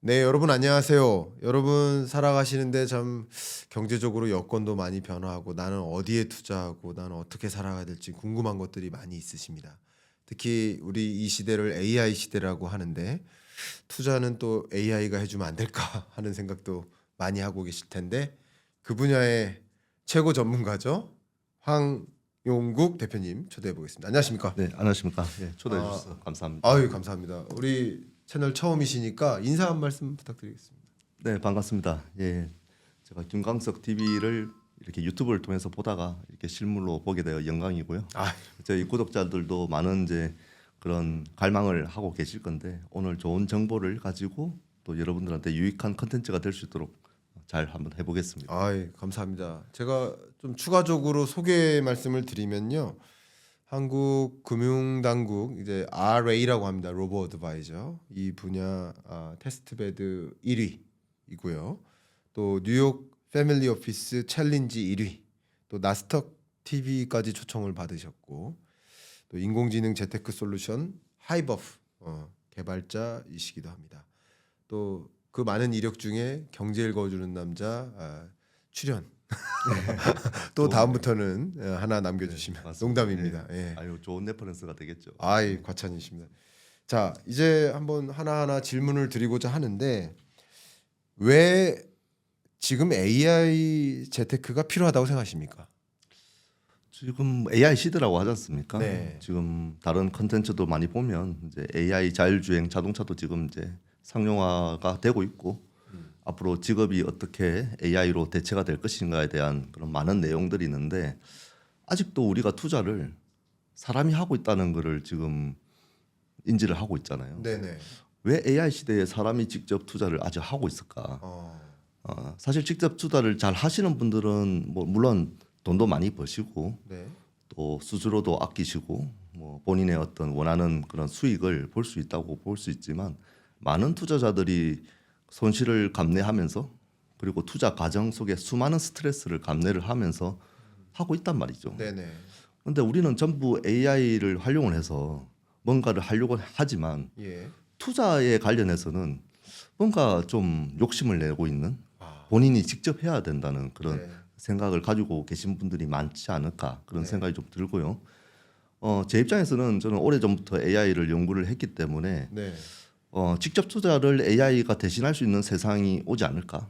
네, 여러분 안녕하세요. 여러분 살아가시는데 참 경제적으로 여건도 많이 변화하고 나는 어디에 투자하고 나는 어떻게 살아가야 될지 궁금한 것들이 많이 있으십니다. 특히 우리 이 시대를 AI 시대라고 하는데 투자는 또 AI가 해주면 안 될까 하는 생각도 많이 하고 계실 텐데 그 분야의 최고 전문가죠. 황용국 대표님 초대해 보겠습니다. 안녕하십니까? 네, 안녕하십니까. 예, 초대해 아, 주셔서 감사합니다. 아유 감사합니다. 우리 채널 처음이시니까 인사 한 말씀 부탁드리겠습니다. 네, 반갑습니다. 예, 제가 김광석 TV를 이렇게 유튜브를 통해서 보다가 이렇게 실물로 보게 되어 영광이고요. 아, 저희 구독자들도 많은 이제 그런 갈망을 하고 계실 건데 오늘 좋은 정보를 가지고 또 여러분들한테 유익한 컨텐츠가 될 수 있도록 잘 한번 해보겠습니다. 아이, 감사합니다. 제가 좀 추가적으로 소개 말씀을 드리면요. 한국금융당국 이제 RA라고 합니다. 로보 어드바이저. 이 분야 테스트베드 1위이고요. 또 뉴욕 패밀리 오피스 챌린지 1위. 또 나스닥 TV까지 초청을 받으셨고 또 인공지능 재테크 솔루션 하이버프 개발자이시기도 합니다. 또 그 많은 이력 중에 경제 읽어주는 남자 출연. 또 좋은- 다음부터는 하나 남겨주시면 맞습니다. 농담입니다. 예. 아유, 좋은 레퍼런스가 되겠죠. 아이 과찬이십니다. 자 이제 한번 하나하나 질문을 드리고자 하는데 왜 지금 AI 재테크가 필요하다고 생각하십니까? 지금 AI 시대라고 하지 않습니까? 네. 지금 다른 컨텐츠도 많이 보면 이제 AI 자율주행 자동차도 지금 이제 상용화가 되고 있고 앞으로 직업이 어떻게 AI로 대체가 될 것인가에 대한 그런 많은 내용들이 있는데 아직도 우리가 투자를 사람이 하고 있다는 거를 지금 인지를 하고 있잖아요. 네네. 왜 AI 시대에 사람이 직접 투자를 아직 하고 있을까? 어, 사실 직접 투자를 잘 하시는 분들은 뭐 물론 돈도 많이 버시고 네. 또 수수료도 아끼시고 뭐 본인의 어떤 원하는 그런 수익을 볼 수 있다고 볼 수 있지만 많은 투자자들이 손실을 감내하면서 그리고 투자 과정 속에 수많은 스트레스를 감내를 하면서 하고 있단 말이죠. 네네. 근데 우리는 전부 AI를 활용을 해서 뭔가를 하려고 하지만 예. 투자에 관련해서는 뭔가 좀 욕심을 내고 있는 아, 본인이 직접 해야 된다는 그런 네. 생각을 가지고 계신 분들이 많지 않을까 그런 네. 생각이 좀 들고요. 제 입장에서는 저는 오래전부터 AI를 연구를 했기 때문에 네. 직접 투자를 AI가 대신할 수 있는 세상이 오지 않을까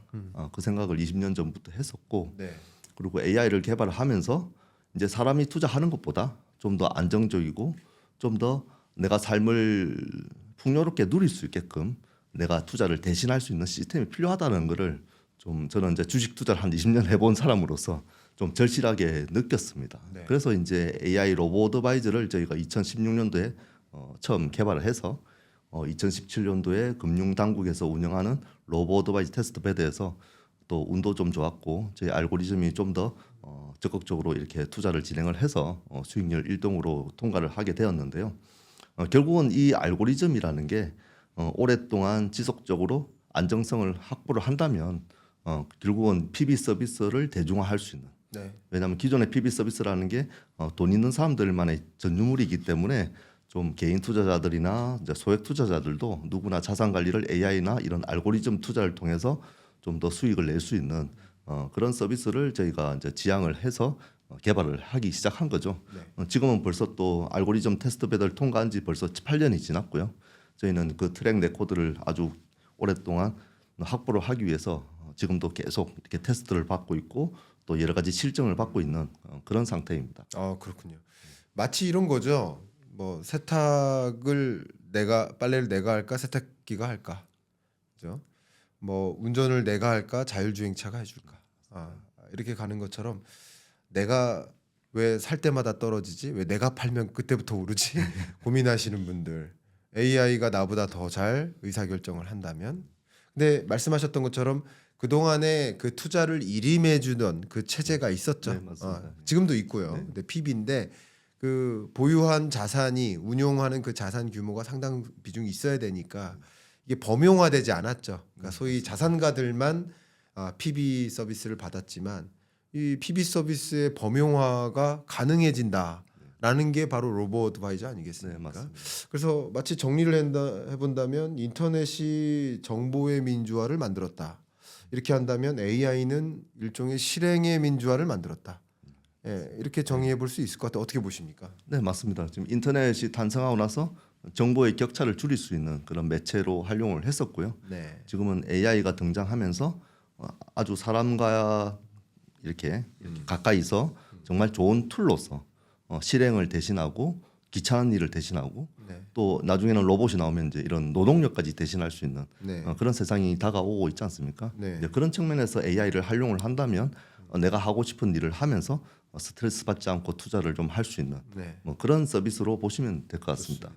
그 생각을 20년 전부터 했었고 네. 그리고 AI를 개발을 하면서 이제 사람이 투자하는 것보다 좀 더 안정적이고 좀 더 내가 삶을 풍요롭게 누릴 수 있게끔 내가 투자를 대신할 수 있는 시스템이 필요하다는 거를 좀 저는 이제 주식 투자를 한 20년 해본 사람으로서 좀 절실하게 느꼈습니다. 네. 그래서 이제 AI 로보 어드바이저를 저희가 2016년도에 처음 개발을 해서 2017년도에 금융당국에서 운영하는 로보 어드바이저 테스트 베드에서 또 운도 좀 좋았고 저희 알고리즘이 좀 더 적극적으로 이렇게 투자를 진행을 해서 수익률 1등으로 통과를 하게 되었는데요. 결국은 이 알고리즘이라는 게 오랫동안 지속적으로 안정성을 확보를 한다면 결국은 PB 서비스를 대중화할 수 있는 네. 왜냐하면 기존의 PB 서비스라는 게 돈 있는 사람들만의 전유물이기 때문에 좀 개인 투자자들이나 이제 소액 투자자들도 누구나 자산 관리를 AI나 이런 알고리즘 투자를 통해서 좀 더 수익을 낼 수 있는 그런 서비스를 저희가 이제 지향을 해서 개발을 하기 시작한 거죠. 네. 지금은 벌써 또 알고리즘 테스트 배드를 통과한 지 벌써 8년이 지났고요. 저희는 그 트랙 레코드를 아주 오랫동안 확보를 하기 위해서 지금도 계속 이렇게 테스트를 받고 있고 또 여러 가지 실증을 받고 있는 그런 상태입니다. 아 그렇군요. 마치 이런 거죠. 뭐 세탁을 빨래를 내가 할까 세탁기가 할까, 그죠? 뭐 운전을 내가 할까 자율주행차가 해줄까. 이렇게 가는 것처럼 내가 왜 살 때마다 떨어지지? 왜 내가 팔면 그때부터 오르지? 고민하시는 분들 AI가 나보다 더 잘 의사결정을 한다면 근데 말씀하셨던 것처럼 그동안에 그 투자를 일임해 주던 그 체제가 있었죠. 네, 맞습니다. 지금도 있고요. 네. 근데 PB인데 그 보유한 자산이 운용하는 그 자산 규모가 상당 비중이 있어야 되니까 이게 범용화되지 않았죠. 그러니까 소위 자산가들만 PB 서비스를 받았지만 이 PB 서비스의 범용화가 가능해진다라는 라는 게 바로 로보 어드바이저 아니겠습니까? 네, 맞습니다. 그래서 마치 정리를 해본다면 인터넷이 정보의 민주화를 만들었다. 이렇게 한다면 AI는 일종의 실행의 민주화를 만들었다. 예, 이렇게 정의해 볼 수 있을 것 같아요. 어떻게 보십니까? 네, 맞습니다. 지금 인터넷이 탄생하고 나서 정보의 격차를 줄일 수 있는 그런 매체로 활용을 했었고요. 네. 지금은 AI가 등장하면서 아주 사람과 이렇게 가까이서 정말 좋은 툴로서 실행을 대신하고 귀찮은 일을 대신하고 네. 또 나중에는 로봇이 나오면 이제 이런 노동력까지 대신할 수 있는 네. 그런 세상이 다가오고 있지 않습니까? 네. 이제 그런 측면에서 AI를 활용을 한다면 내가 하고 싶은 일을 하면서 스트레스 받지 않고 투자를 좀 할 수 있는 네. 뭐 그런 서비스로 보시면 될 것 같습니다.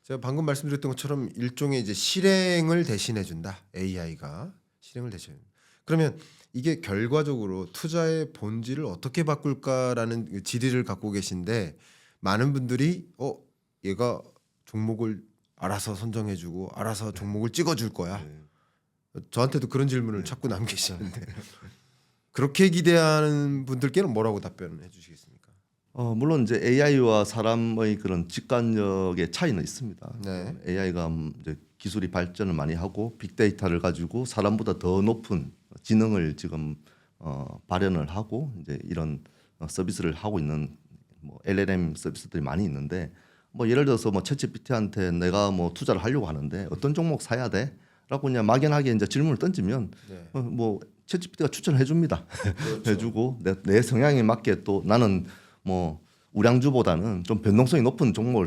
제가 방금 말씀드렸던 것처럼 일종의 이제 실행을 대신해 준다. AI가 실행을 대신해. 그러면 이게 결과적으로 투자의 본질을 어떻게 바꿀까라는 그 질의를 갖고 계신데 많은 분들이 얘가 종목을 알아서 선정해 주고 알아서 종목을 찍어 줄 거야. 저한테도 그런 질문을 자꾸 남기시는데 그렇게 기대하는 분들께는 뭐라고 답변해 주시겠습니까? 물론 이제 AI와 사람의 그런 직관력의 차이는 있습니다. 네. AI가 이제 기술이 발전을 많이 하고 빅데이터를 가지고 사람보다 더 높은 지능을 지금 발현을 하고 이제 이런 서비스를 하고 있는 뭐 LLM 서비스들이 많이 있는데 뭐 예를 들어서 뭐 챗GPT한테 내가 뭐 투자를 하려고 하는데 어떤 종목 사야 돼? 라고 그냥 막연하게 이제 질문을 던지면 네. 뭐 챗GPT가 추천해 줍니다. 그렇죠. 해주고 내 성향에 맞게 또 나는 뭐 우량주보다는 좀 변동성이 높은 종목을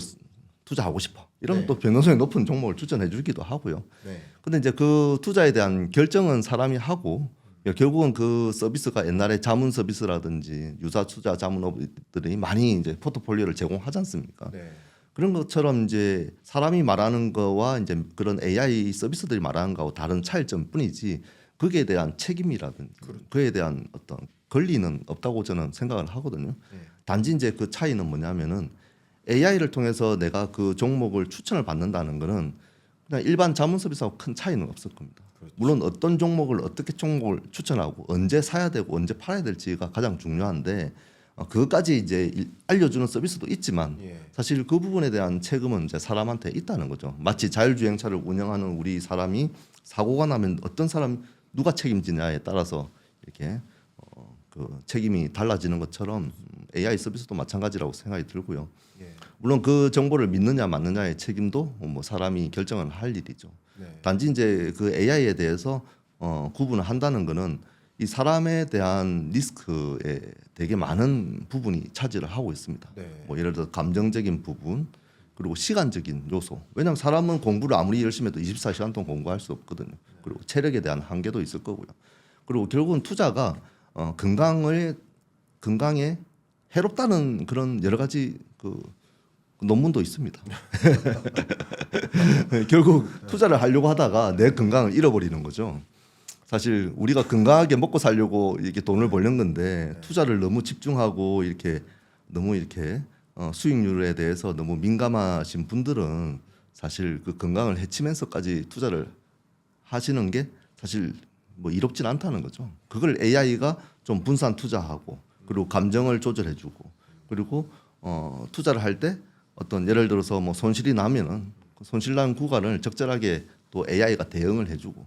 투자하고 싶어. 이러면 네. 또 변동성이 높은 종목을 추천해 주기도 하고요. 네. 근데 이제 그 투자에 대한 결정은 사람이 하고 결국은 그 서비스가 옛날에 자문 서비스라든지 유사 투자 자문업들이 많이 이제 포트폴리오를 제공하지 않습니까? 네. 그런 것처럼 이제 사람이 말하는 거와 이제 그런 AI 서비스들이 말하는 거하고 다른 차이점뿐이지 거기에 대한 책임이라든지 그에 대한 어떤 권리는 없다고 저는 생각을 하거든요. 네. 단지 이제 그 차이는 뭐냐면은 AI를 통해서 내가 그 종목을 추천을 받는다는 거는 그냥 일반 자문 서비스하고 큰 차이는 없을 겁니다. 그렇죠. 물론 어떤 종목을 어떻게 종목을 추천하고 언제 사야 되고 언제 팔아야 될지가 가장 중요한데 그것까지 이제 알려주는 서비스도 있지만 예. 사실 그 부분에 대한 책임은 이제 사람한테 있다는 거죠. 마치 자율주행차를 운영하는 우리 사람이 사고가 나면 어떤 사람 누가 책임지냐에 따라서 이렇게 그 책임이 달라지는 것처럼 AI 서비스도 마찬가지라고 생각이 들고요. 예. 물론 그 정보를 믿느냐 맞느냐의 책임도 뭐 사람이 결정을 할 일이죠. 네. 단지 이제 그 AI에 대해서 구분을 한다는 거는 이 사람에 대한 리스크에 되게 많은 부분이 차지를 하고 있습니다. 네. 뭐 예를 들어 감정적인 부분 그리고 시간적인 요소. 왜냐하면 사람은 공부를 아무리 열심히 해도 24시간 동안 공부할 수 없거든요. 그리고 체력에 대한 한계도 있을 거고요. 그리고 결국은 투자가 건강에 해롭다는 그런 여러 가지 그 논문도 있습니다. 결국 투자를 하려고 하다가 내 건강을 잃어버리는 거죠. 사실 우리가 건강하게 먹고 살려고 이렇게 돈을 벌는 건데 투자를 너무 집중하고 이렇게 너무 이렇게 수익률에 대해서 너무 민감하신 분들은 사실 그 건강을 해치면서까지 투자를 하시는 게 사실 뭐 이롭진 않다는 거죠. 그걸 AI가 좀 분산 투자하고 그리고 감정을 조절해주고 그리고 투자를 할 때 어떤 예를 들어서 뭐 손실이 나면은 그 손실 난 구간을 적절하게 또 AI가 대응을 해주고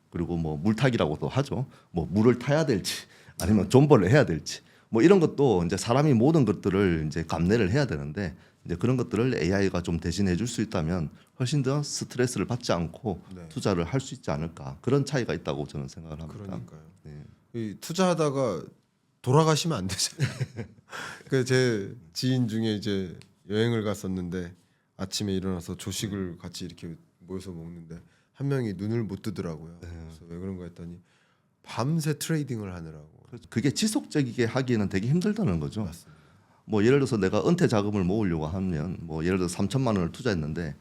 그리고 뭐 물타기라고도 하죠. 뭐 물을 타야 될지 아니면 존버를 해야 될지 뭐 이런 것도 이제 사람이 모든 것들을 이제 감내를 해야 되는데 이제 그런 것들을 AI가 좀 대신해 줄 수 있다면 훨씬 더 스트레스를 받지 않고 네. 투자를 할 수 있지 않을까 그런 차이가 있다고 저는 생각을 합니다. 그러니까요. 네. 이 투자하다가 돌아가시면 안 되잖아요. 그 제 지인 중에 이제 여행을 갔었는데 아침에 일어나서 조식을 같이 이렇게 모여서 먹는데 한 명이 눈을 못 뜨더라고요. 그래서 왜 그런가 했더니 밤새 트레이딩을 하느라고. 그게 지속적이게 하기에는 되게 힘들다는 거죠. 맞습니다. 뭐 예를 들어서 내가 은퇴 자금을 모으려고 하면 뭐 예를 들어 3천만 원을 투자했는데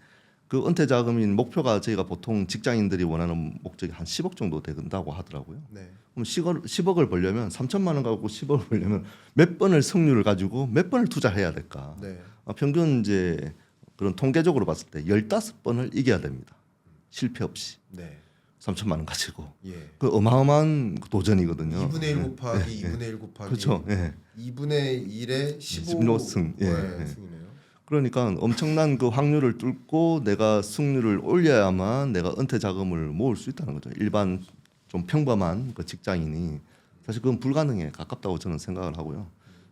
그 은퇴 자금인 목표가 저희가 보통 직장인들이 원하는 목적이 한 10억 정도 된다고 하더라고요. 네. 그럼 10억을 벌려면 3천만 원 갖고 10억을 벌려면 몇 번을 승률을 가지고 몇 번을 투자해야 될까? 네. 평균 이제 그런 통계적으로 봤을 때 15번을 이겨야 됩니다. 실패 없이. 네. 3천만 원 가지고 예. 그 어마어마한 도전이거든요. 2분의 1 곱하기 2분의 1 곱하기 그렇죠. 예. 2분의 1에 15 승. 예, 예. 승이네요. 그러니까 엄청난 그 확률을 뚫고 내가 승률을 올려야만 내가 은퇴 자금을 모을 수 있다는 거죠. 일반 좀 평범한 그 직장인이 사실 그건 불가능에 가깝다고 저는 생각을 하고요.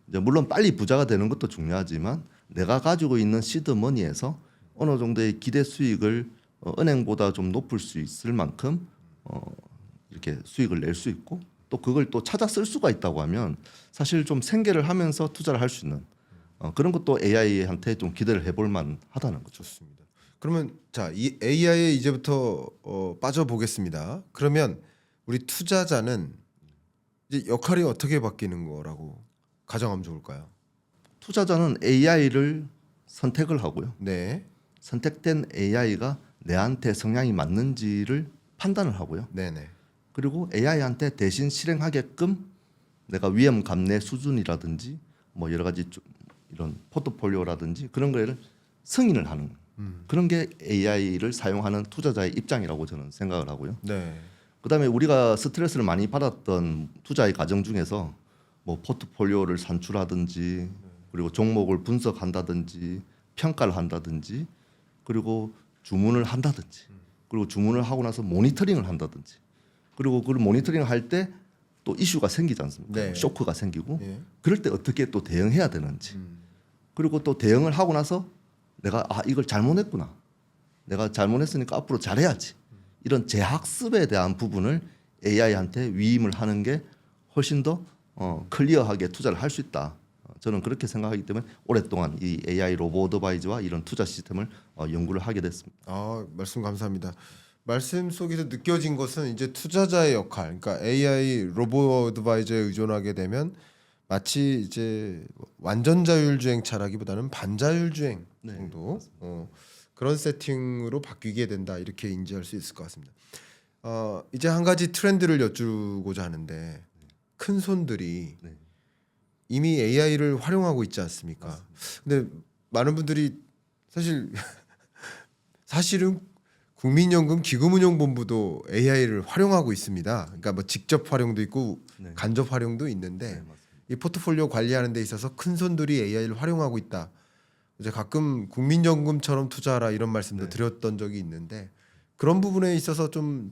이제 물론 빨리 부자가 되는 것도 중요하지만 내가 가지고 있는 시드 머니에서 어느 정도의 기대 수익을 은행보다 좀 높을 수 있을 만큼 이렇게 수익을 낼 수 있고 또 그걸 또 찾아 쓸 수가 있다고 하면 사실 좀 생계를 하면서 투자를 할 수 있는 그런 것도 AI한테 좀 기대를 해볼 만하다는 거죠. 좋습니다. 그러면 자, 이 AI에 이제부터 빠져 보겠습니다. 그러면 우리 투자자는 이제 역할이 어떻게 바뀌는 거라고 가정하면 좋을까요? 투자자는 AI를 선택을 하고요. 네, 선택된 AI가 내한테 성향이 맞는지를 판단을 하고요. 네, 네. 그리고 AI한테 대신 실행하게끔 내가 위험 감내 수준이라든지 뭐 여러 가지 좀 이런 포트폴리오라든지 그런 거를 승인을 하는 그런 게 AI를 사용하는 투자자의 입장이라고 저는 생각을 하고요. 네. 그다음에 우리가 스트레스를 많이 받았던 투자의 과정 중에서 뭐 포트폴리오를 산출하든지 그리고 종목을 분석한다든지 평가를 한다든지 그리고 주문을 한다든지 그리고 주문을 하고 나서 모니터링을 한다든지 그리고 그걸 모니터링을 할 때 또 이슈가 생기지 않습니까? 네. 쇼크가 생기고 예. 그럴 때 어떻게 또 대응해야 되는지 그리고 또 대응을 하고 나서 내가 이걸 잘못했구나 내가 잘못했으니까 앞으로 잘해야지 이런 재학습에 대한 부분을 AI한테 위임을 하는 게 훨씬 더 클리어하게 투자를 할 수 있다. 저는 그렇게 생각하기 때문에 오랫동안 이 AI 로보 어드바이저와 이런 투자 시스템을 연구를 하게 됐습니다. 말씀 감사합니다. 말씀 속에서 느껴진 것은 이제 투자자의 역할, 그러니까 AI 로보 어드바이저에 의존하게 되면 마치 이제 완전 자율주행차라기보다는 반자율주행 네, 정도 그런 세팅으로 바뀌게 된다 이렇게 인지할 수 있을 것 같습니다. 이제 한 가지 트렌드를 여쭈고자 하는데 큰 손들이 네. 이미 AI를 활용하고 있지 않습니까? 근데 많은 분들이 사실은 국민연금 기금운용본부도 AI를 활용하고 있습니다. 그러니까 뭐 직접 활용도 있고 네. 간접 활용도 있는데 네, 맞습니다. 이 포트폴리오 관리하는 데 있어서 큰 손들이 AI를 활용하고 있다. 이제 가끔 국민연금처럼 투자하라 이런 말씀도 드렸던 적이 있는데 그런 부분에 있어서 좀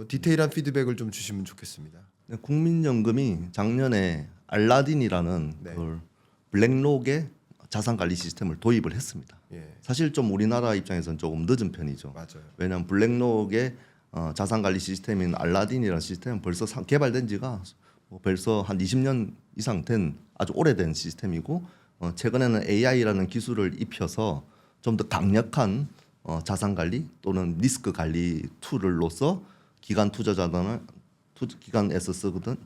디테일한 피드백을 좀 주시면 좋겠습니다. 네, 국민연금이 작년에 알라딘이라는 네. 그 블랙록의 자산 관리 시스템을 도입을 했습니다. 예, 사실 좀 우리나라 입장에서는 조금 늦은 편이죠. 맞아요. 왜냐하면 블랙록의 자산 관리 시스템인 알라딘이라는 시스템은 벌써 개발된 지가 벌써 한 20년 이상 된 아주 오래된 시스템이고 최근에는 AI라는 기술을 입혀서 좀 더 강력한 자산 관리 또는 리스크 관리 툴로서 기관 투자자들은 기관에서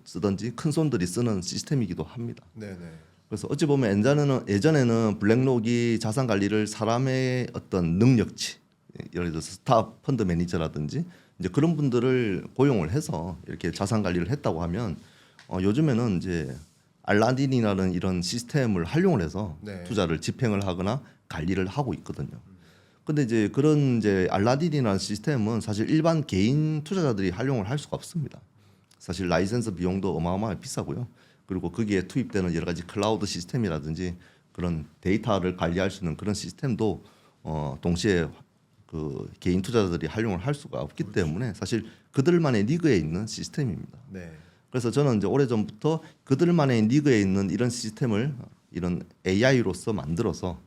쓰든지 큰 손들이 쓰는 시스템이기도 합니다. 네, 네. 그래서 어찌 보면 예전에는 블랙록이 자산 관리를 사람의 어떤 능력치, 예를 들어서 스타 펀드 매니저라든지 이제 그런 분들을 고용을 해서 이렇게 자산 관리를 했다고 하면 요즘에는 이제 알라딘이라는 이런 시스템을 활용을 해서 네. 투자를 집행을 하거나 관리를 하고 있거든요. 근데 이제 그런 이제 알라딘이라는 시스템은 사실 일반 개인 투자자들이 활용을 할 수가 없습니다. 사실 라이센스 비용도 어마어마하게 비싸고요. 그리고 거기에 투입되는 여러 가지 클라우드 시스템이라든지 그런 데이터를 관리할 수 있는 그런 시스템도 동시에 그 개인 투자자들이 활용을 할 수가 없기 때문에 사실 그들만의 리그에 있는 시스템입니다. 네. 그래서 저는 이제 오래전부터 그들만의 리그에 있는 이런 시스템을 이런 AI로서 만들어서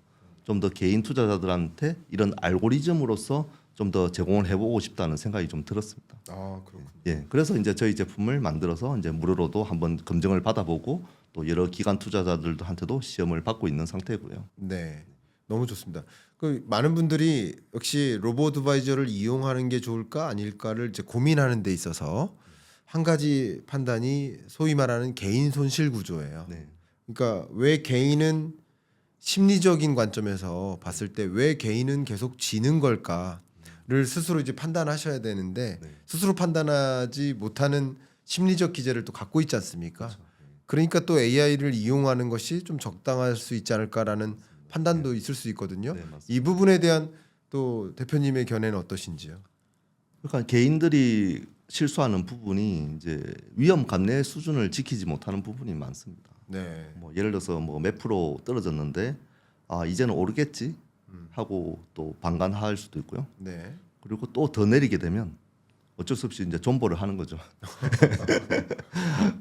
좀 더 개인 투자자들한테 이런 알고리즘으로서 좀 더 제공을 해보고 싶다는 생각이 좀 들었습니다. 그렇군요. 예, 그래서 이제 저희 제품을 만들어서 이제 무료로도 한번 검증을 받아보고 또 여러 기관 투자자들한테도 시험을 받고 있는 상태고요. 네, 너무 좋습니다. 그 많은 분들이 역시 로보 어드바이저를 이용하는 게 좋을까 아닐까를 이제 고민하는 데 있어서 한 가지 판단이 소위 말하는 개인 손실 구조예요. 네, 그러니까 왜 개인은 심리적인 관점에서 봤을 때 왜 개인은 계속 지는 걸까를 스스로 이제 판단하셔야 되는데 네. 스스로 판단하지 못하는 심리적 기제를 또 갖고 있지 않습니까? 그러니까 또 AI를 이용하는 것이 좀 적당할 수 있지 않을까라는 판단도 있을 수 있거든요. 네, 맞습니다. 이 부분에 대한 또 대표님의 견해는 어떠신지요? 그러니까 개인들이 실수하는 부분이 이제 위험 감내 수준을 지키지 못하는 부분이 많습니다. 네. 뭐 예를 들어서 뭐 몇 프로 떨어졌는데 아 이제는 오르겠지 하고 또 방관할 수도 있고요. 네. 그리고 또 더 내리게 되면 어쩔 수 없이 이제 존버를 하는 거죠.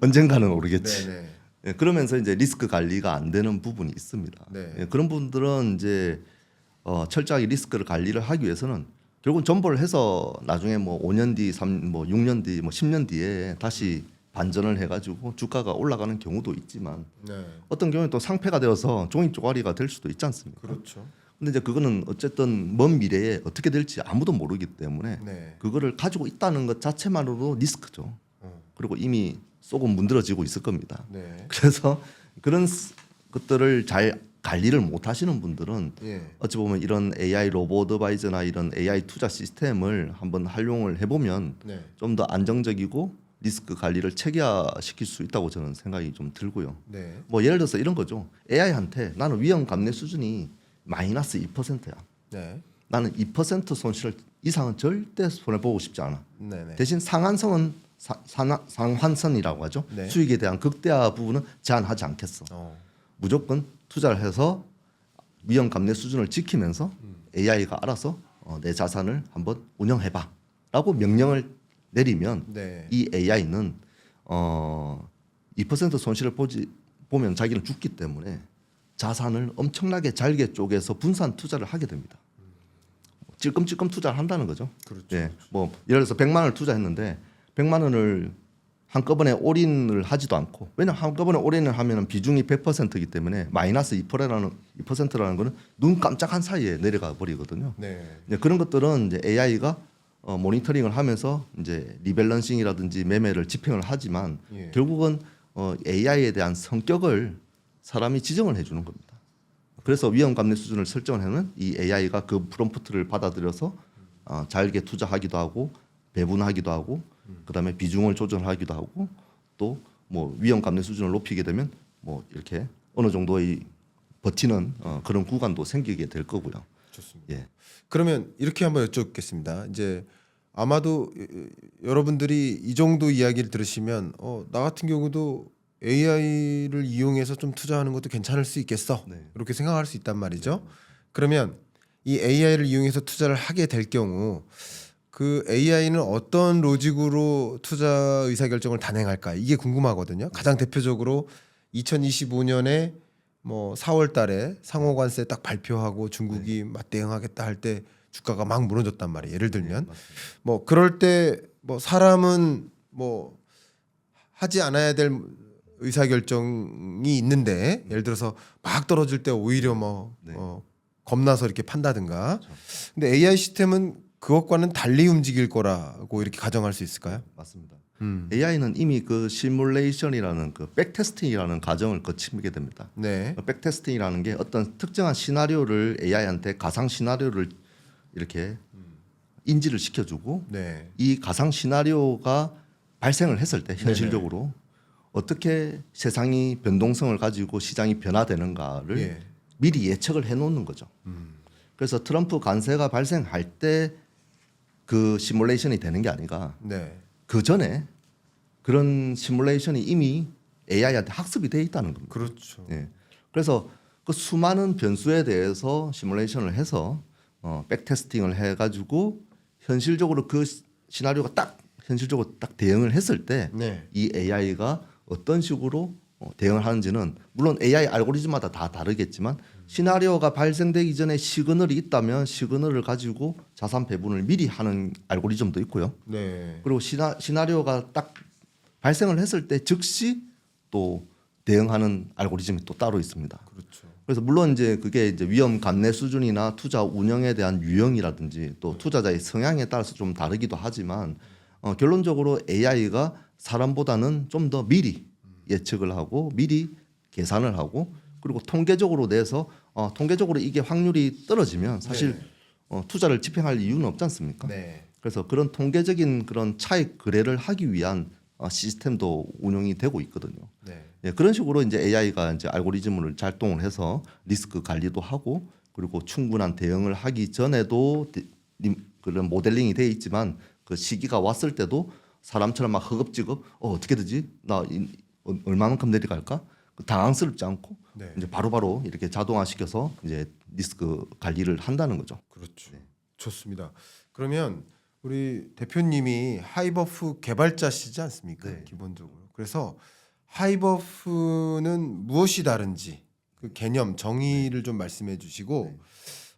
언젠가는 오르겠지. 네. 네. 예, 그러면서 이제 리스크 관리가 안 되는 부분이 있습니다. 네. 예, 그런 분들은 이제 철저하게 리스크를 관리를 하기 위해서는 결국은 존버를 해서 나중에 뭐 5년 뒤, 6년 뒤, 뭐 10년 뒤에 다시 반전을 해가지고 주가가 올라가는 경우도 있지만 네. 어떤 경우에 또 상패가 되어서 종이 쪼가리가 될 수도 있지 않습니까? 그렇죠. 근데 이제 그거는 어쨌든 먼 미래에 어떻게 될지 아무도 모르기 때문에 네. 그거를 가지고 있다는 것 자체만으로도 리스크죠. 어. 그리고 이미 쏙은 문드러지고 있을 겁니다. 네. 그래서 그런 것들을 잘 관리를 못 하시는 분들은 예. 어찌 보면 이런 AI 로보 어드바이저나 이런 AI 투자 시스템을 한번 활용을 해보면 네. 좀 더 안정적이고 리스크 관리를 체계화시킬 수 있다고 저는 생각이 좀 들고요. 네. 뭐 예를 들어서 이런 거죠. AI한테 나는 위험 감내 수준이 마이너스 2%야. 네. 나는 2% 손실 이상은 절대 손해 보고 싶지 않아. 네. 네. 대신 상한선은 상환선이라고 하죠. 네. 수익에 대한 극대화 부분은 제한하지 않겠어. 무조건 투자를 해서 위험 감내 수준을 지키면서 AI가 알아서 내 자산을 한번 운영해봐라고 명령을 내리면 네. 이 AI는 2% 손실을 보면 자기는 죽기 때문에 자산을 엄청나게 잘게 쪼개서 분산 투자를 하게 됩니다. 찔끔찔끔 투자를 한다는 거죠. 그렇죠. 예, 뭐 예를 들어서 100만 원을 투자했는데 100만 원을 한꺼번에 올인을 하지도 않고 왜냐하면 한꺼번에 올인을 하면 비중이 100%이기 때문에 마이너스 2%라는 거는 눈 깜짝한 사이에 내려가 버리거든요. 네. 이제 그런 것들은 이제 AI가 모니터링을 하면서 이제 리밸런싱이라든지 매매를 집행을 하지만 예. 결국은 AI에 대한 성격을 사람이 지정을 해주는 겁니다. 그래서 위험 감내 수준을 설정을 하면 이 AI가 그 프롬프트를 받아들여서 잘게 투자하기도 하고 배분하기도 하고 그다음에 비중을 조절하기도 하고 또 뭐 위험 감내 수준을 높이게 되면 뭐 이렇게 어느 정도의 버티는 그런 구간도 생기게 될 거고요. 좋습니다. 예. 그러면 이렇게 한번 여쭙겠습니다. 이제 아마도 여러분들이 이 정도 이야기를 들으시면 나 같은 경우도 AI를 이용해서 좀 투자하는 것도 괜찮을 수 있겠어. 네. 이렇게 생각할 수 있단 말이죠. 그러면 이 AI를 이용해서 투자를 하게 될 경우 그 AI는 어떤 로직으로 투자 의사결정을 단행할까 이게 궁금하거든요. 가장 대표적으로 2025년에 뭐 4월 달에 상호관세 딱 발표하고 중국이 맞대응하겠다 할 때 주가가 막 무너졌단 말이에요. 예를 들면 뭐 그럴 때 뭐 사람은 뭐 하지 않아야 될 의사결정이 있는데 예를 들어서 막 떨어질 때 오히려 뭐 네. 겁나서 이렇게 판다든가. 근데 AI 시스템은 그것과는 달리 움직일 거라고 이렇게 가정할 수 있을까요? 맞습니다. AI는 이미 그 시뮬레이션이라는 그 백테스팅이라는 과정을 거치게 됩니다. 네. 백테스팅이라는 게 어떤 특정한 시나리오를 AI한테 가상 시나리오를 이렇게 인지를 시켜주고 네. 이 가상 시나리오가 발생을 했을 때 현실적으로 어떻게 세상이 변동성을 가지고 시장이 변화되는가를 예. 미리 예측을 해놓는 거죠. 그래서 트럼프 관세가 발생할 때 그 시뮬레이션이 되는 게 아니라 네. 그 전에 그런 시뮬레이션이 이미 AI한테 학습이 돼 있다는 겁니다. 그렇죠. 예. 그래서 그 수많은 변수에 대해서 시뮬레이션을 해서 백테스팅을 해가지고 현실적으로 그 시나리오가 딱 현실적으로 딱 대응을 했을 때 이 네. AI가 어떤 식으로 대응을 하는지는 물론 AI 알고리즘마다 다 다르겠지만 시나리오가 발생되기 전에 시그널이 있다면 시그널을 가지고 자산 배분을 미리 하는 알고리즘도 있고요. 네. 그리고 시나리오가 딱 발생을 했을 때 즉시 또 대응하는 알고리즘이 또 따로 있습니다. 그렇죠. 그래서 물론 이제 그게 이제 위험 감내 수준이나 투자 운영에 대한 유형이라든지 또 투자자의 성향에 따라서 좀 다르기도 하지만 결론적으로 AI가 사람보다는 좀 더 미리 예측을 하고 미리 계산을 하고 그리고 통계적으로 내서 통계적으로 이게 확률이 떨어지면 사실 투자를 집행할 이유는 없지 않습니까? 네. 그래서 그런 통계적인 그런 차익 거래를 하기 위한 시스템도 운영이 되고 있거든요. 네. 예, 그런 식으로 이제 AI가 이제 알고리즘을 작동을 해서 리스크 관리도 하고 그리고 충분한 대응을 하기 전에도 그런 모델링이 돼 있지만 그 시기가 왔을 때도 사람처럼 막 허겁지겁 어떻게 되지? 나 얼마만큼 내려갈까? 당황스럽지 않고 네. 이제 바로바로 이렇게 자동화시켜서 이제 리스크 관리를 한다는 거죠. 그렇죠. 좋습니다. 그러면 우리 대표님이 하이버프 개발자시지 않습니까? 네. 기본적으로. 그래서 하이버프는 무엇이 다른지 그 개념 정의를 좀 말씀해 주시고 네.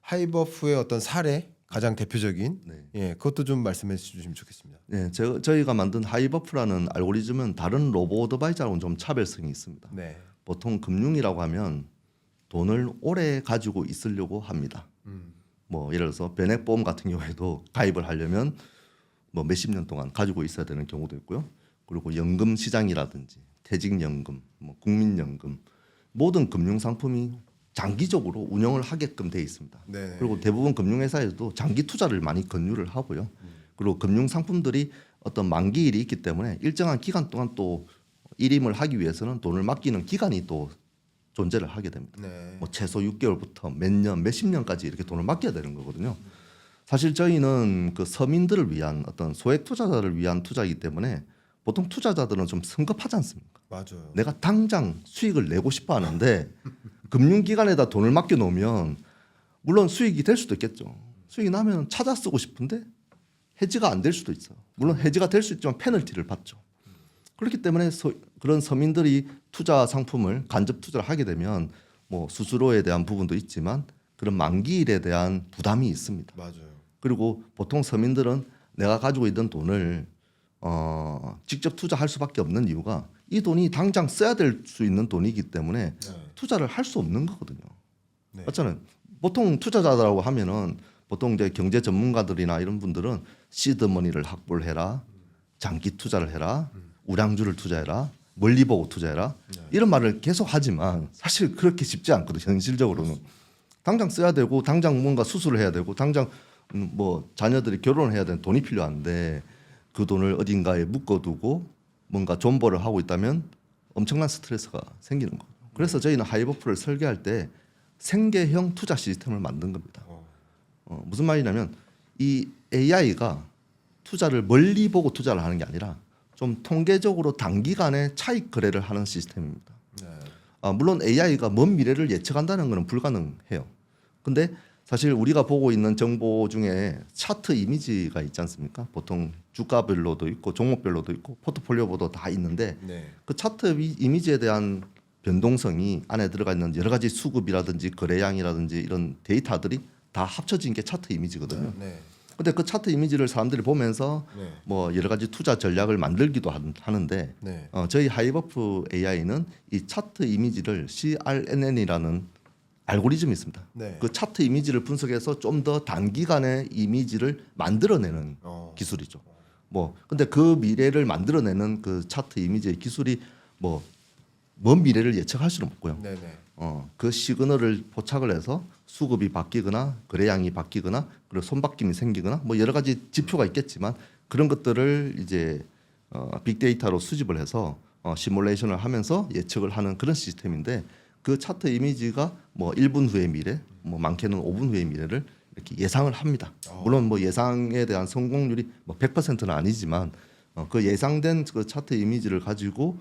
하이버프의 어떤 사례 가장 대표적인 네. 예, 그것도 좀 말씀해 주시면 좋겠습니다. 네, 저희가 만든 하이버프라는 알고리즘은 다른 로보 어드바이저하고는 좀 차별성이 있습니다. 네. 보통 금융이라고 하면 돈을 오래 가지고 있으려고 합니다. 뭐 예를 들어서 변액보험 같은 경우에도 가입을 하려면 뭐 몇십 년 동안 가지고 있어야 되는 경우도 있고요. 그리고 연금 시장이라든지 퇴직연금, 뭐 국민연금 모든 금융 상품이 장기적으로 운영을 하게끔 돼 있습니다. 네. 그리고 대부분 금융회사에도 장기 투자를 많이 권유를 하고요. 그리고 금융 상품들이 어떤 만기일이 있기 때문에 일정한 기간 동안 또 일임을 하기 위해서는 돈을 맡기는 기간이 또 존재를 하게 됩니다. 네. 뭐 최소 6개월부터 몇 년, 몇십 년까지 이렇게 돈을 맡겨야 되는 거거든요. 사실 저희는 그 서민들을 위한 어떤 소액 투자자를 위한 투자이기 때문에 보통 투자자들은 좀 성급하지 않습니까? 맞아요. 내가 당장 수익을 내고 싶어 하는데 금융기관에다 돈을 맡겨 놓으면 물론 수익이 될 수도 있겠죠. 수익이 나면 찾아 쓰고 싶은데 해지가 안 될 수도 있어요. 물론 해지가 될 수 있지만 페널티를 받죠. 그렇기 때문에 그런 서민들이 투자 상품을 간접 투자를 하게 되면 뭐 수수료에 대한 부분도 있지만 그런 만기일에 대한 부담이 있습니다. 맞아요. 그리고 보통 서민들은 내가 가지고 있던 돈을 직접 투자할 수밖에 없는 이유가 이 돈이 당장 써야 될 수 있는 돈이기 때문에 네. 투자를 할 수 없는 거거든요. 네. 맞잖아요. 보통 투자자라고 하면은 보통 이제 경제 전문가들이나 이런 분들은 시드머니를 확보를 해라, 장기 투자를 해라, 우량주를 투자해라, 멀리 보고 투자해라 이런 말을 계속 하지만 사실 그렇게 쉽지 않거든요. 현실적으로는 당장 써야 되고 당장 뭔가 수술을 해야 되고 당장 뭐 자녀들이 결혼을 해야 되는 돈이 필요한데 그 돈을 어딘가에 묶어두고 뭔가 존버를 하고 있다면 엄청난 스트레스가 생기는 거예요. 그래서 저희는 하이버프를 설계할 때 생계형 투자 시스템을 만든 겁니다. 무슨 말이냐면 이 AI가 투자를 멀리 보고 투자를 하는 게 아니라 좀 통계적으로 단기간에 차익 거래를 하는 시스템입니다. 네. 물론 AI가 먼 미래를 예측한다는 것은 불가능해요. 근데 사실 우리가 보고 있는 정보 중에 차트 이미지가 있지 않습니까? 보통 주가별로도 있고 종목별로도 있고 포트폴리오별로도 다 있는데 네. 그 차트 이미지에 대한 변동성이 안에 들어가 있는 여러 가지 수급이라든지 거래량이라든지 이런 데이터들이 다 합쳐진 게 차트 이미지거든요. 네. 근데 그 차트 이미지를 사람들이 보면서 네. 뭐 여러 가지 투자 전략을 만들기도 하는데 네. 저희 하이버프 AI는 이 차트 이미지를 CRNN이라는 알고리즘이 있습니다. 네. 그 차트 이미지를 분석해서 좀 더 단기간에 이미지를 만들어내는 기술이죠. 뭐 근데 그 미래를 만들어내는 그 차트 이미지의 기술이 뭐 먼 미래를 예측할 수는 없고요. 네. 네. 그 시그널을 포착을 해서 수급이 바뀌거나 거래량이 바뀌거나 그리고 손바뀜이 생기거나 뭐 여러 가지 지표가 있겠지만 그런 것들을 이제 빅데이터로 수집을 해서 시뮬레이션을 하면서 예측을 하는 그런 시스템인데 그 차트 이미지가 뭐 1분 후의 미래, 뭐 많게는 5분 후의 미래를 이렇게 예상을 합니다. 물론 뭐 예상에 대한 성공률이 뭐 100%는 아니지만 그 예상된 그 차트 이미지를 가지고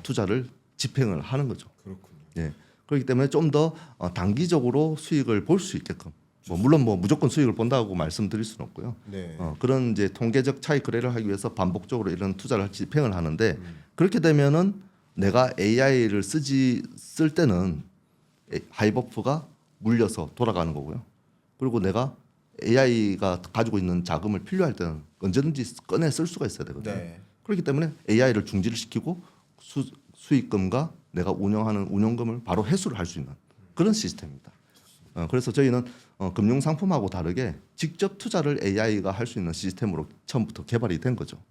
투자를 집행을 하는 거죠. 그렇군요. 예. 그렇기 때문에 좀 더 단기적으로 수익을 볼 수 있게끔 물론 뭐 무조건 수익을 본다고 말씀드릴 수는 없고요. 네. 그런 이제 통계적 차익 거래를 하기 위해서 반복적으로 이런 투자를 집행을 하는데 그렇게 되면은 내가 AI를 쓸 때는 하이버프가 물려서 돌아가는 거고요. 그리고 내가 AI가 가지고 있는 자금을 필요할 때는 언제든지 꺼내 쓸 수가 있어야 되거든요. 네. 그렇기 때문에 AI를 중지를 시키고 수익금과 내가 운영하는 운용금을 바로 회수를 할 수 있는 그런 시스템입니다. 그래서 저희는 금융 상품하고 다르게 직접 투자를 AI가 할 수 있는 시스템으로 처음부터 개발이 된 거죠.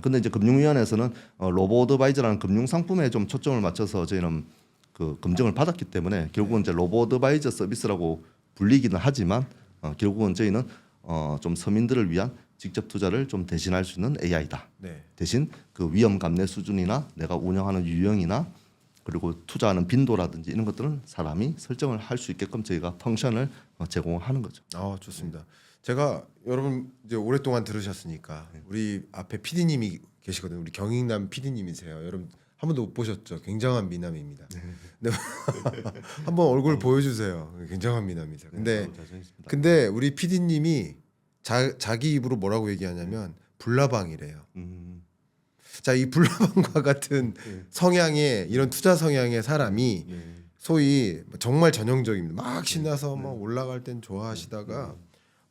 근데 이제 금융위원회에서는 로보 어드바이저라는 금융 상품에 좀 초점을 맞춰서 저희는 그 검증을 받았기 때문에 결국은 이제 로보 어드바이저 서비스라고 불리기는 하지만 결국은 저희는 좀 서민들을 위한 직접 투자를 좀 대신할 수 있는 AI다. 네. 대신 그 위험 감내 수준이나 내가 운영하는 유형이나 그리고 투자하는 빈도라든지 이런 것들은 사람이 설정을 할 수 있게끔 저희가 펑션을 제공하는 거죠. 좋습니다. 제가 여러분 이제 오랫동안 들으셨으니까 우리 앞에 PD님이 계시거든요. 우리 경익남 PD님이세요. 여러분 한 번도 못 보셨죠? 굉장한 미남입니다. 네. 한번 얼굴 보여주세요. 굉장한 미남이세요. 근데 우리 PD님이 자기 입으로 뭐라고 얘기하냐면 불나방이래요. 자, 이 불나방과 같은 성향의 이런 투자 성향의 사람이 소위 정말 전형적입니다. 막 신나서 막 올라갈 땐 좋아하시다가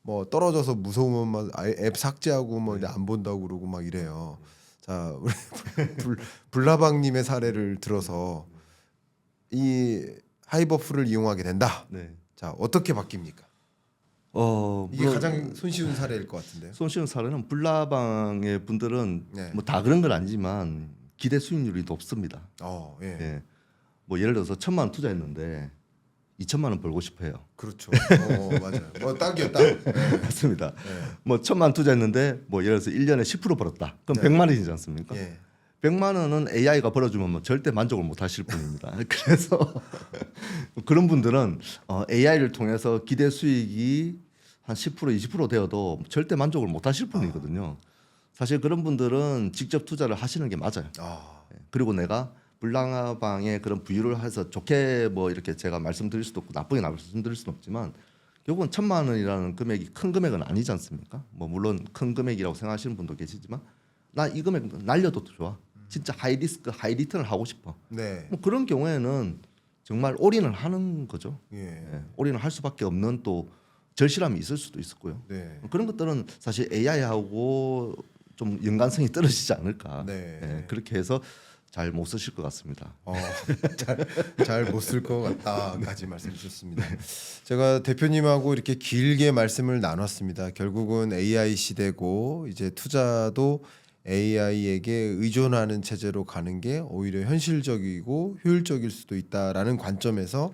뭐 떨어져서 무서우면 막 앱 삭제하고 뭐 이제 안 본다고 그러고 막 이래요. 자, 우리 불나방님의 사례를 들어서 이 하이버프를 이용하게 된다. 네. 자, 어떻게 바뀝니까? 이게 물론 가장 손쉬운 사례일 것 같은데요. 손쉬운 사례는 불나방의 분들은 네. 뭐 다 그런 건 아니지만 기대 수익률이 높습니다. 예. 예. 뭐 예를 들어서 1,000만 원 투자했는데 2,000만 원 벌고 싶어요. 그렇죠. 맞아요. 뭐 딱이요, 딱. 네. 맞습니다. 네. 뭐 1,000만 원 투자했는데 뭐 예를 들어서 1년에 10% 벌었다. 그럼 네. 100만 원이지 않습니까? 예. 100만 원은 AI가 벌어주면 뭐 절대 만족을 못 하실 분입니다. 그래서 그런 분들은 AI를 통해서 기대 수익이 한 10% 20% 되어도 절대 만족을 못 하실 분이거든요. 사실 그런 분들은 직접 투자를 하시는 게 맞아요. 예. 그리고 내가 불나방의 그런 부유를 해서 좋게 뭐 이렇게 제가 말씀드릴 수도 없고 나쁘게 말씀드릴 수는 없지만 결국은 1,000만 원이라는 금액이 큰 금액은 아니지 않습니까? 뭐 물론 큰 금액이라고 생각하시는 분도 계시지만 나 이 금액 날려도 좋아. 진짜 하이 리스크 하이 리턴을 하고 싶어. 네. 뭐 그런 경우에는 정말 올인을 하는 거죠. 예. 예. 올인을 할 수밖에 없는 또 절실함이 있을 수도 있었고요. 네. 그런 것들은 사실 AI하고 좀 연관성이 떨어지지 않을까. 네. 예. 그렇게 해서 잘 못 쓰실 것 같습니다. 잘 못 쓸 것 같다까지 말씀 주셨습니다. 제가 대표님하고 이렇게 길게 말씀을 나눴습니다. 결국은 AI 시대고 이제 투자도 AI에게 의존하는 체제로 가는 게 오히려 현실적이고 효율적일 수도 있다라는 관점에서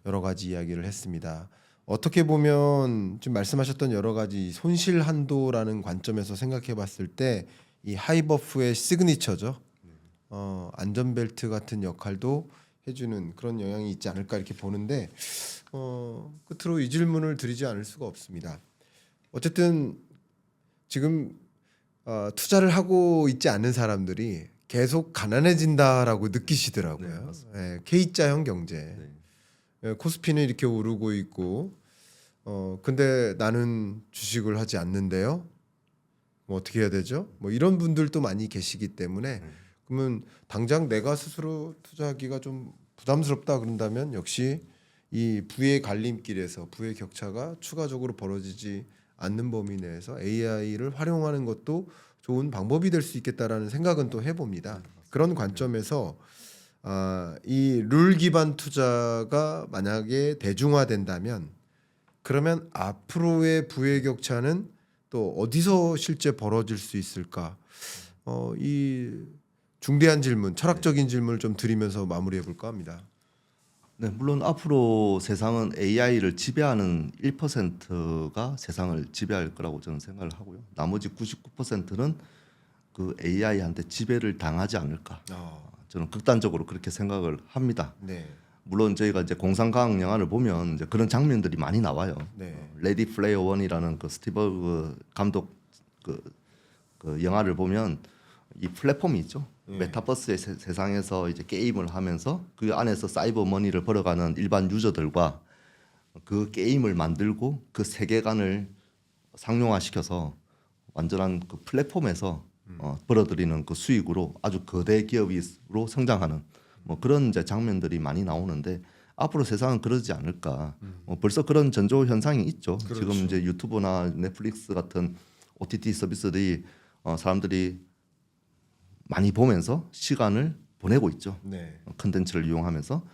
여러 가지 이야기를 했습니다. 어떻게 보면 지금 말씀하셨던 여러 가지 손실 한도라는 관점에서 생각해 봤을 때 이 하이버프의 시그니처죠. 안전벨트 같은 역할도 해주는 그런 영향이 있지 않을까 이렇게 보는데 끝으로 이 질문을 드리지 않을 수가 없습니다. 어쨌든 지금 투자를 하고 있지 않은 사람들이 계속 가난해진다라고 느끼시더라고요. 네, K자형 경제. 코스피는 이렇게 오르고 있고 근데 나는 주식을 하지 않는데요. 뭐 어떻게 해야 되죠? 뭐 이런 분들도 많이 계시기 때문에 그러면 당장 내가 스스로 투자하기가 좀 부담스럽다 그런다면 역시 이 부의 갈림길에서 부의 격차가 추가적으로 벌어지지 않는 범위 내에서 AI를 활용하는 것도 좋은 방법이 될 수 있겠다라는 생각은 또 해봅니다. 그런 관점에서 이 룰 기반 투자가 만약에 대중화된다면 그러면 앞으로의 부의 격차는 또 어디서 실제 벌어질 수 있을까? 이 중대한 질문, 철학적인 질문을 좀 드리면서 마무리해 볼까 합니다. 네, 물론 앞으로 세상은 AI를 지배하는 1%가 세상을 지배할 거라고 저는 생각을 하고요. 나머지 99%는 그 AI한테 지배를 당하지 않을까. 저는 극단적으로 그렇게 생각을 합니다. 네. 물론 저희가 이제 공상과학 영화를 보면 이제 그런 장면들이 많이 나와요. 네. 레디 플레이어 원이라는 그 스티브 감독 그 영화를 보면 이 플랫폼이 있죠. 메타버스의 세상에서 이제 게임을 하면서 그 안에서 사이버 머니를 벌어가는 일반 유저들과 그 게임을 만들고 그 세계관을 상용화시켜서 완전한 그 플랫폼에서 벌어들이는 그 수익으로 아주 거대 기업으로 성장하는 뭐 그런 이제 장면들이 많이 나오는데 앞으로 세상은 그러지 않을까. 벌써 그런 전조 현상이 있죠. 그렇죠. 지금 이제 유튜브나 넷플릭스 같은 OTT 서비스들이 사람들이 많이 보면서 시간을 보내고 있죠. 네. 컨텐츠를 이용하면서.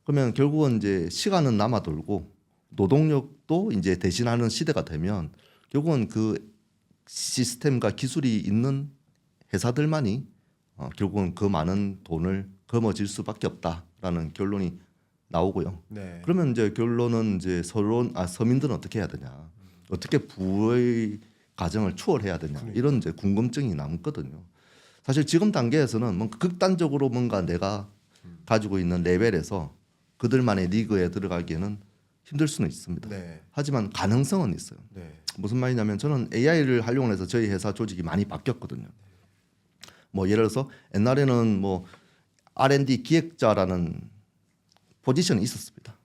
그러면 결국은 이제 시간은 남아 돌고 노동력도 이제 대신하는 시대가 되면 결국은 그 시스템과 기술이 있는 회사들만이 결국은 그 많은 돈을 거머쥘 수밖에 없다라는 결론이 나오고요. 네. 그러면 이제 결론은 이제 서민들은 어떻게 해야 되냐, 어떻게 부의 가정을 추월해야 되냐 이런 이제 궁금증이 남거든요. 사실 지금 단계에서는 뭔가 극단적으로 뭔가 내가 가지고 있는 레벨에서 그들만의 리그에 들어가기에는 힘들 수는 있습니다. 네. 하지만 가능성은 있어요. 네. 무슨 말이냐면 저는 AI를 활용을 해서 저희 회사 조직이 많이 바뀌었거든요. 뭐 예를 들어서 옛날에는 뭐 R&D 기획자라는 포지션이 있었습니다.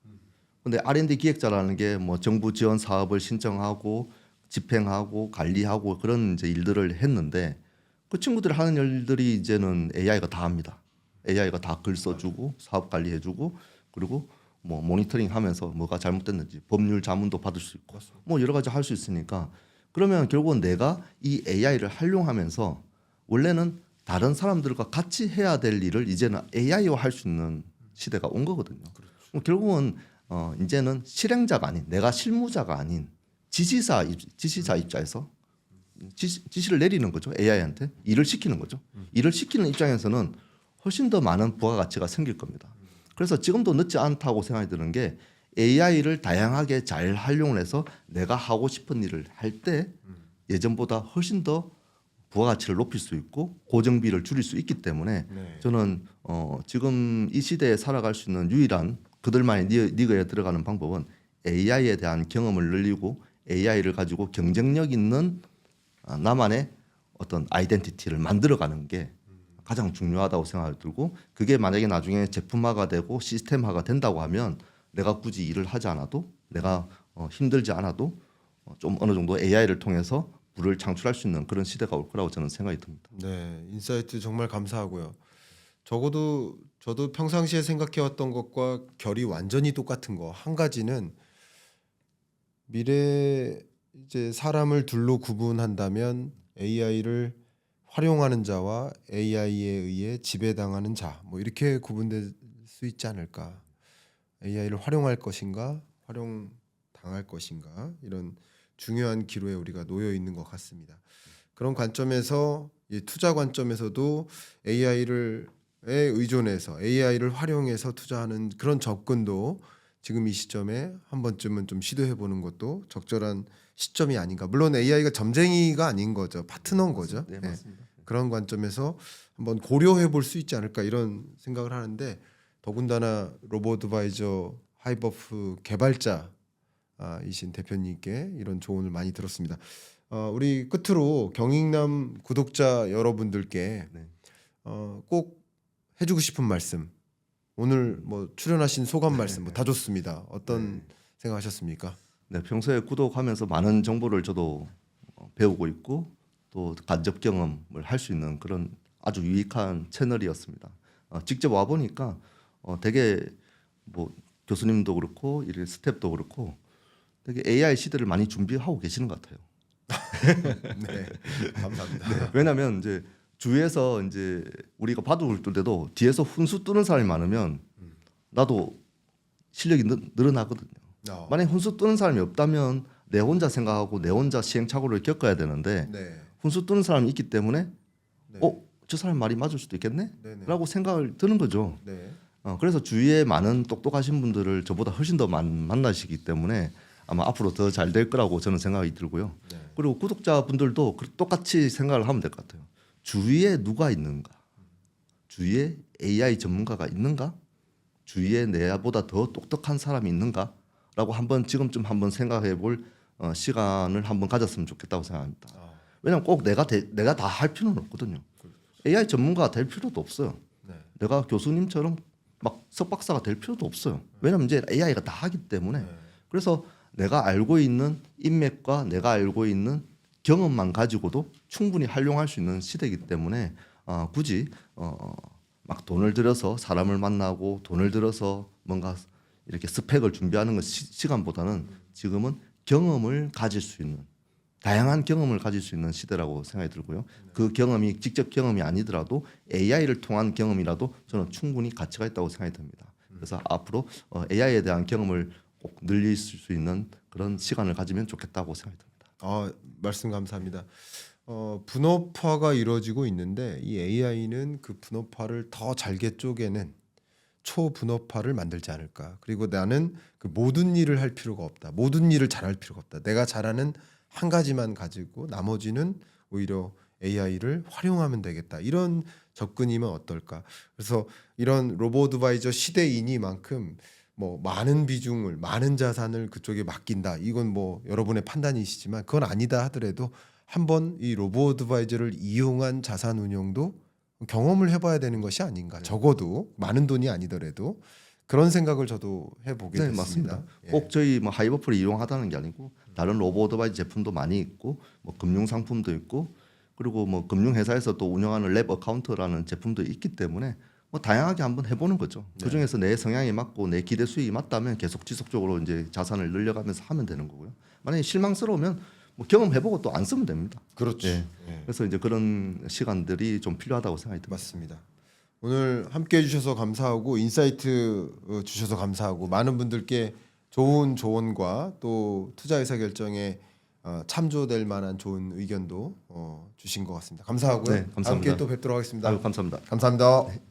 근데 R&D 기획자라는 게 뭐 정부 지원 사업을 신청하고 집행하고 관리하고 그런 이제 일들을 했는데 그 친구들이 하는 일들이 이제는 AI가 다 합니다. AI가 다 글 써주고 사업 관리해주고 그리고 뭐 모니터링하면서 뭐가 잘못됐는지 법률 자문도 받을 수 있고 뭐 여러 가지 할 수 있으니까 그러면 결국은 내가 이 AI를 활용하면서 원래는 다른 사람들과 같이 해야 될 일을 이제는 AI와 할 수 있는 시대가 온 거거든요. 그럼 결국은 이제는 실행자가 아닌 내가 실무자가 아닌 지시자 입장에서 지시를 내리는 거죠. AI한테 일을 시키는 거죠. 일을 시키는 입장에서는 훨씬 더 많은 부가가치가 생길 겁니다. 그래서 지금도 늦지 않다고 생각이 드는 게 AI를 다양하게 잘 활용을 해서 내가 하고 싶은 일을 할 때 예전보다 훨씬 더 부가가치를 높일 수 있고 고정비를 줄일 수 있기 때문에 네. 저는 지금 이 시대에 살아갈 수 있는 유일한 그들만의 니그에 들어가는 방법은 AI에 대한 경험을 늘리고 AI를 가지고 경쟁력 있는 나만의 어떤 아이덴티티를 만들어가는 게 가장 중요하다고 생각이 들고 그게 만약에 나중에 제품화가 되고 시스템화가 된다고 하면 내가 굳이 일을 하지 않아도 내가 힘들지 않아도 좀 어느 정도 AI를 통해서 부를 창출할 수 있는 그런 시대가 올 거라고 저는 생각이 듭니다. 네, 인사이트 정말 감사하고요. 적어도 저도 평상시에 생각해왔던 것과 결이 완전히 똑같은 거 한 가지는 미래 이제 사람을 둘로 구분한다면 AI를 활용하는 자와 AI에 의해 지배당하는 자, 뭐 이렇게 구분될 수 있지 않을까. AI를 활용할 것인가, 활용당할 것인가 이런 중요한 기로에 우리가 놓여 있는 것 같습니다. 그런 관점에서 이 투자 관점에서도 AI를 의존해서 AI를 활용해서 투자하는 그런 접근도 지금 이 시점에 한 번쯤은 좀 시도해 보는 것도 적절한 시점이 아닌가. 물론 AI가 점쟁이가 아닌 거죠. 파트너인 거죠. 네, 예. 맞습니다. 그런 관점에서 한번 고려해 볼 수 있지 않을까 이런 생각을 하는데 더군다나 로보드바이저 하이버프 개발자이신 대표님께 이런 조언을 많이 들었습니다. 우리 끝으로 경익남 구독자 여러분들께 네. 꼭 해주고 싶은 말씀, 오늘 뭐 출연하신 소감 말씀 뭐 다 좋습니다. 어떤 생각하셨습니까? 네, 평소에 구독하면서 많은 정보를 저도 배우고 있고 또 간접 경험을 할 수 있는 그런 아주 유익한 채널이었습니다. 직접 와 보니까 되게 뭐 교수님도 그렇고 이 스텝도 그렇고 되게 AI 시대를 많이 준비하고 계시는 것 같아요. 네, 감사합니다. 왜냐하면 이제 주위에서 이제 우리가 바둑을 둘 때도 뒤에서 훈수 뜨는 사람이 많으면 나도 실력이 늘어나거든요. 만약 훈수 뜨는 사람이 없다면 내 혼자 생각하고 내 혼자 시행착오를 겪어야 되는데 네, 훈수 뜨는 사람이 있기 때문에 네. 저 사람 말이 맞을 수도 있겠네? 네, 네. 라고 생각을 드는 거죠. 네. 그래서 주위에 많은 똑똑하신 분들을 저보다 훨씬 더 만나시기 때문에 아마 앞으로 더 잘 될 거라고 저는 생각이 들고요. 네. 그리고 구독자분들도 똑같이 생각을 하면 될 것 같아요. 주위에 누가 있는가? 주위에 AI 전문가가 있는가? 주위에 내보다 더 똑똑한 사람이 있는가? 라고 한번 지금쯤 한번 생각해 볼 시간을 한번 가졌으면 좋겠다고 생각합니다. 왜냐하면 꼭 내가 다 할 필요는 없거든요. AI 전문가가 될 필요도 없어요. 네. 내가 교수님처럼 막 석박사가 될 필요도 없어요. 왜냐하면 이제 AI가 다 하기 때문에. 그래서 내가 알고 있는 인맥과 내가 알고 있는 경험만 가지고도 충분히 활용할 수 있는 시대이기 때문에 굳이 막 돈을 들여서 사람을 만나고 돈을 들여서 뭔가 이렇게 스펙을 준비하는 것 시간보다는 지금은 경험을 가질 수 있는 다양한 경험을 가질 수 있는 시대라고 생각이 들고요. 그 경험이 직접 경험이 아니더라도 AI를 통한 경험이라도 저는 충분히 가치가 있다고 생각이 듭니다. 그래서 앞으로 AI에 대한 경험을 꼭 늘릴 수 있는 그런 시간을 가지면 좋겠다고 생각이 듭니다. 말씀 감사합니다. 분업화가 이루어지고 있는데 이 AI는 그 분업화를 더 잘게 쪼개는 초분업화를 만들지 않을까. 그리고 나는 그 모든 일을 할 필요가 없다. 모든 일을 잘할 필요가 없다. 내가 잘하는 한 가지만 가지고 나머지는 오히려 AI를 활용하면 되겠다. 이런 접근이면 어떨까. 그래서 이런 로보드바이저 시대이니만큼 뭐 많은 비중을 많은 자산을 그쪽에 맡긴다. 이건 뭐 여러분의 판단이시지만 그건 아니다 하더라도 한번 이 로보 어드바이저를 이용한 자산 운용도 경험을 해봐야 되는 것이 아닌가. 네. 적어도 많은 돈이 아니더라도 그런 생각을 저도 해보게 네, 됐습니다. 맞습니다. 예. 꼭 저희 뭐 하이버풀을 이용하다는 게 아니고 다른 로보 어드바이저 제품도 많이 있고 뭐 금융 상품도 있고 그리고 뭐 금융 회사에서 또 운영하는 랩 어카운트라는 제품도 있기 때문에 뭐 다양하게 한번 해보는 거죠. 네. 그 중에서 내 성향에 맞고 내 기대 수익이 맞다면 계속 지속적으로 이제 자산을 늘려가면서 하면 되는 거고요. 만약에 실망스러우면 뭐 경험해보고 또 안 쓰면 됩니다. 그렇죠. 예. 예. 그래서 이제 그런 시간들이 좀 필요하다고 생각이 듭니다. 맞습니다. 오늘 함께 해주셔서 감사하고 인사이트 주셔서 감사하고 많은 분들께 좋은 조언과 또 투자 의사 결정에 참조될 만한 좋은 의견도 주신 것 같습니다. 감사하고요. 네, 감사합니다. 함께 또 뵙도록 하겠습니다. 아유, 감사합니다. 감사합니다.